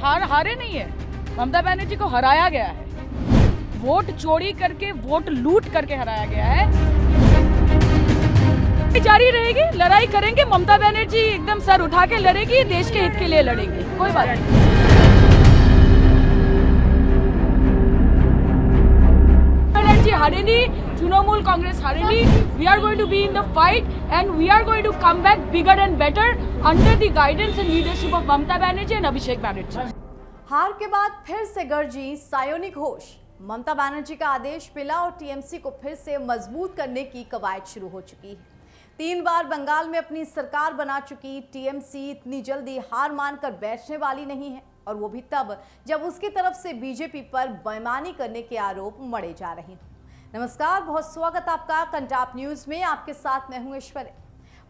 हारे नहीं है, ममता बनर्जी को हराया गया है। वोट चोरी करके, वोट लूट करके हराया गया है। जारी रहेगी, लड़ाई करेंगे। ममता बनर्जी एकदम सर उठा के लड़ेगी, देश के हित के लिए लड़ेगी, कोई बात नहीं। Banerjee हारेगी, Trinamool Congress हारेगी। We are going to be in the fight and we are going to come back bigger and better under the guidance and leadership of Mamata Banerjee and Abhishek Banerjee. हार के बाद फिर से गर्जी सायोनी घोष। ममता बनर्जी का आदेश मिला और टीएमसी को फिर से मजबूत करने की कवायद शुरू हो चुकी है। 3 बार बंगाल में अपनी सरकार बना चुकी टीएमसी इतनी जल्दी हार मानकर बैठने वाली नहीं है, और वो भी तब जब उसकी तरफ से बीजेपी पर बेईमानी करने के आरोप मढ़े जा रहे हैं। नमस्कार, बहुत स्वागत आपका कंटाप न्यूज में। आपके साथ मैं हूं ऐश्वर्या।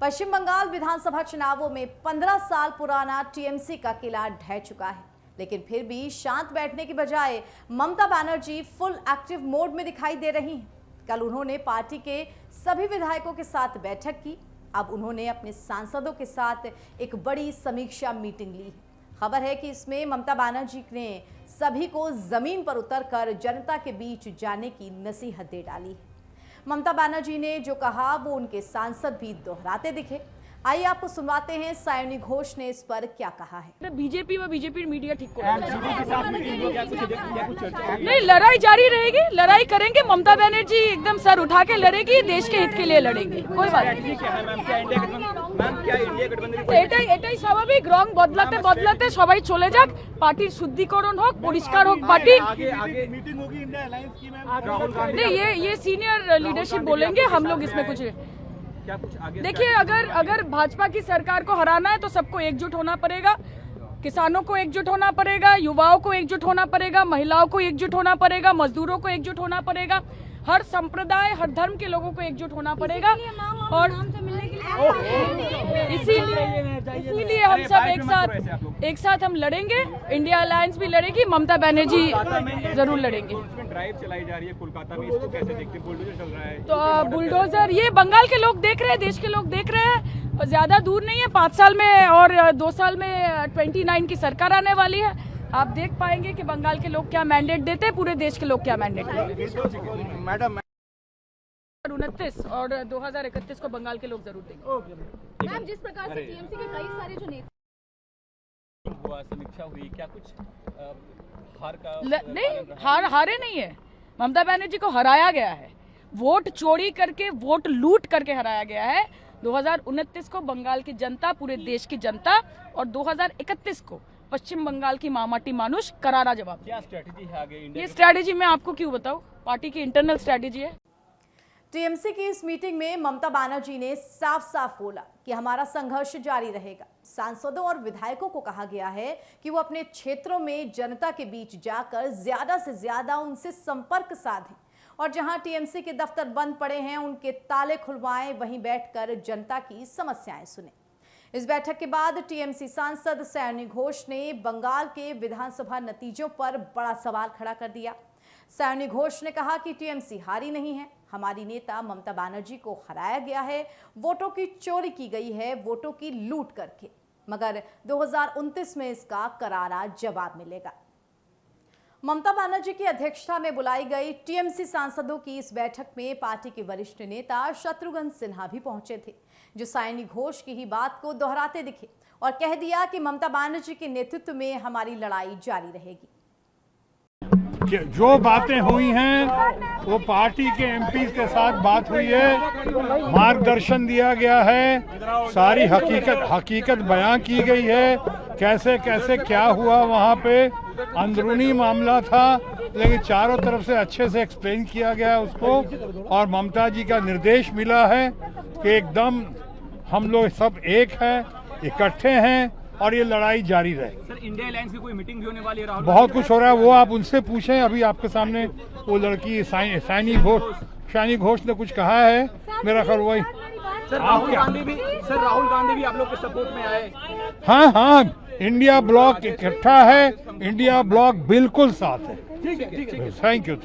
पश्चिम बंगाल विधानसभा चुनावों में 15 साल पुराना टीएमसी का किला ढह चुका है, लेकिन फिर भी शांत बैठने की बजाय Mamata Banerjee full active mode में दिखाई दे रही हैं। कल उन्होंने पार्टी के सभी विधायकों के साथ बैठक की। अब उन्होंने अपने सांसदों के साथ एक बड़ी समीक्षा मीटिंग ली। खबर है कि इसमें ममता बनर्जी ने सभी को जमीन पर उतरकर जनता के बीच जाने की नसीहत दे डाली। ममता बनर्जी ने जो कहा वो उनके सांसद भी दोहराते दिखे। आइए आपको सुनवाते हैं सायोनी घोष ने इस पर क्या कहा है। बीजेपी व बीजेपी मीडिया ठीक को नहीं, लड़ाई जारी रहेगी, लड़ाई करेंगे। ममता बनर्जी एकदम सर उठा के लड़ेगी, देश के हित के लिए लड़ेगी, कोई बात नहीं। এটাই স্বাভাবিক। রং বদলাতে বদলাতে সবাই চলে যাক, পার্টির শুদ্ধিকরণ হোক, পরিষ্কার হোক পার্টি। नहीं, ये सीनियर लीडरशिप बोलेंगे, हम लोग इसमें कुछ देखिए। अगर भाजपा की सरकार को हराना है तो सबको एकजुट होना पड़ेगा। किसानों को एकजुट होना पड़ेगा, युवाओं को एकजुट होना पड़ेगा, महिलाओं को एकजुट होना पड़ेगा, मजदूरों को एकजुट होना पड़ेगा, हर संप्रदाय हर धर्म के लोगों को एकजुट होना पड़ेगा। और इसीलिए हम सब एक साथ हम लड़ेंगे। इंडिया अलायंस भी लड़ेगी, ममता बनर्जी जरूर लड़ेंगे। ड्राइव चलाई जा रही है कोलकाता में, इसको कैसे देखते हैं? बुलडोजर चल रहा है। तो बुलडोजर ये बंगाल के लोग देख रहे हैं, देश के लोग देख रहे हैं। ज्यादा दूर नहीं है, 5 साल में और 2 साल में 29 की सरकार आने वाली है। आप देख पाएंगे कि बंगाल के लोग क्या मैंडेट देते हैं, पूरे देश के लोग क्या मैंडेट देते हैं। मैडम 29 और 2031 को बंगाल के लोग जरूर देंगे। मैम, जिस प्रकार से टीएमसी के कई सारे जो नेता हुआ, समीक्षा हुई, क्या कुछ हार का नहीं, हारे नहीं है, ममता बनर्जी को हराया गया है। वोट चोरी करके, वोट लूट करके हराया गया है। 2029 को बंगाल की जनता, पूरे देश की जनता, और 2031 को पश्चिम बंगाल की मामाटी मानुष करारा जवाब। क्या स्ट्रेटेजी है आगे इंडिया? ये स्ट्रेटेजी मैं आपको क्यों बताऊं, पार्टी की इंटरनल स्ट्रेटेजी है। टीएमसी की इस मीटिंग में ममता बनर्जी ने साफ साफ बोला कि हमारा संघर्ष जारी रहेगा। सांसदों और विधायकों को कहा गया है कि वो अपने क्षेत्रों में जनता के बीच जाकर ज्यादा से ज्यादा उनसे संपर्क साधें, और जहां टीएमसी के दफ्तर बंद पड़े हैं उनके ताले खुलवाएं, वहीं बैठकर जनता की समस्याएं सुने। इस बैठक के बाद टीएमसी सांसद सायोनी घोष ने बंगाल के विधानसभा नतीजों पर बड़ा सवाल खड़ा कर दिया। सायोनी घोष ने कहा कि टीएमसी हारी नहीं है, हमारी नेता ममता बनर्जी को हराया गया है, वोटों की चोरी की गई है, वोटों की लूट करके, मगर 2029 में इसका करारा जवाब मिलेगा। ममता बनर्जी की अध्यक्षता में बुलाई गई टीएमसी सांसदों की इस बैठक में पार्टी के वरिष्ठ नेता शत्रुघ्न सिन्हा भी पहुंचे थे, जो सायोनी घोष की ही बात को दोहराते दिखे और कह दिया कि ममता बनर्जी के नेतृत्व में हमारी लड़ाई जारी रहेगी। जो बातें हुई हैं वो पार्टी के एमपी के साथ बात हुई है, मार्गदर्शन दिया गया है, सारी हकीकत बयां की गई है, कैसे कैसे क्या हुआ, वहाँ पे अंदरूनी मामला था, लेकिन चारों तरफ से अच्छे से एक्सप्लेन किया गया उसको, और ममता जी का निर्देश मिला है कि एकदम हम लोग सब एक हैं, इकट्ठे हैं, और ये लड़ाई जारी रहे। सर, इंडिया अलायंस की कोई मीटिंग भी होने वाली है? राहुल बहुत कुछ हो रहा है, वो आप उनसे पूछें। अभी आपके सामने वो लड़की साइनी घोष ने कुछ कहा है, मेरा ख्याल वही। सर, राहुल गांधी भी आप लोग के सपोर्ट में आए। हाँ, इंडिया ब्लॉक इकट्ठा है, इंडिया ब्लॉक बिल्कुल साथ है। Thank you.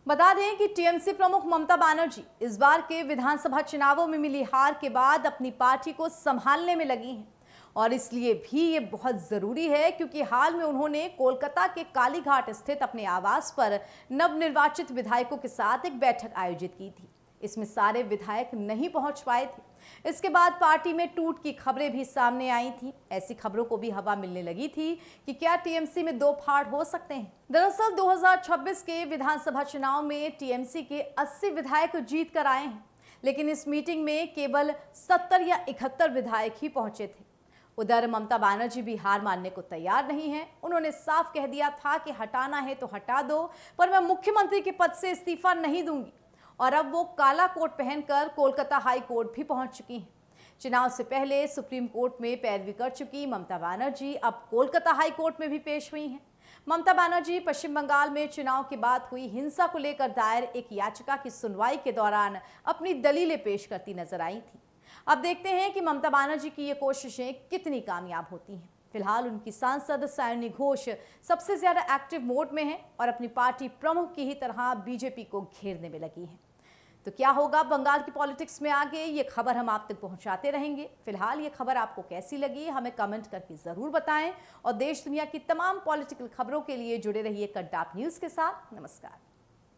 बता दें कि टीएमसी प्रमुख ममता बनर्जी इस बार के विधानसभा चुनावों में मिली हार के बाद अपनी पार्टी को संभालने में लगी हैं। और इसलिए भी ये बहुत ज़रूरी है क्योंकि हाल में उन्होंने कोलकाता के कालीघाट स्थित अपने आवास पर नवनिर्वाचित विधायकों के साथ एक बैठक आयोजित की थी। इसमें सारे विधायक नहीं पहुंच पाए थे। इसके बाद पार्टी में टूट की खबरें भी सामने आई थी। ऐसी खबरों को भी हवा मिलने लगी थी कि क्या टीएमसी में दो फाड़ हो सकते हैं। दरअसल 2026 के विधानसभा चुनाव में टीएमसी के 80 विधायक जीत कर आए हैं, लेकिन इस मीटिंग में केवल 70 या 71 विधायक ही पहुंचे थे। उधर ममता बनर्जी भी हार मानने को तैयार नहीं है। उन्होंने साफ कह दिया था कि हटाना है तो हटा दो, पर मैं मुख्यमंत्री के पद से इस्तीफा नहीं दूंगी। और अब वो काला कोट पहनकर कोलकाता हाई कोर्ट भी पहुंच चुकी हैं। चुनाव से पहले सुप्रीम कोर्ट में पैरवी कर चुकी ममता बनर्जी अब कोलकाता हाई कोर्ट में भी पेश हुई हैं। ममता बनर्जी पश्चिम बंगाल में चुनाव के बाद हुई हिंसा को लेकर दायर एक याचिका की सुनवाई के दौरान अपनी दलीलें पेश करती नजर आई थी। अब देखते हैं कि ममता बनर्जी की ये कोशिशें कितनी कामयाब होती हैं। फिलहाल उनकी सांसद सायोनी घोष सबसे ज्यादा एक्टिव मोड में है और अपनी पार्टी प्रमुख की ही तरह बीजेपी को घेरने में लगी है। तो क्या होगा बंगाल की पॉलिटिक्स में आगे, ये खबर हम आप तक पहुंचाते रहेंगे। फिलहाल ये खबर आपको कैसी लगी हमें कमेंट करके जरूर बताएं और देश दुनिया की तमाम पॉलिटिकल खबरों के लिए जुड़े रहिए कड्डाप न्यूज के साथ। नमस्कार।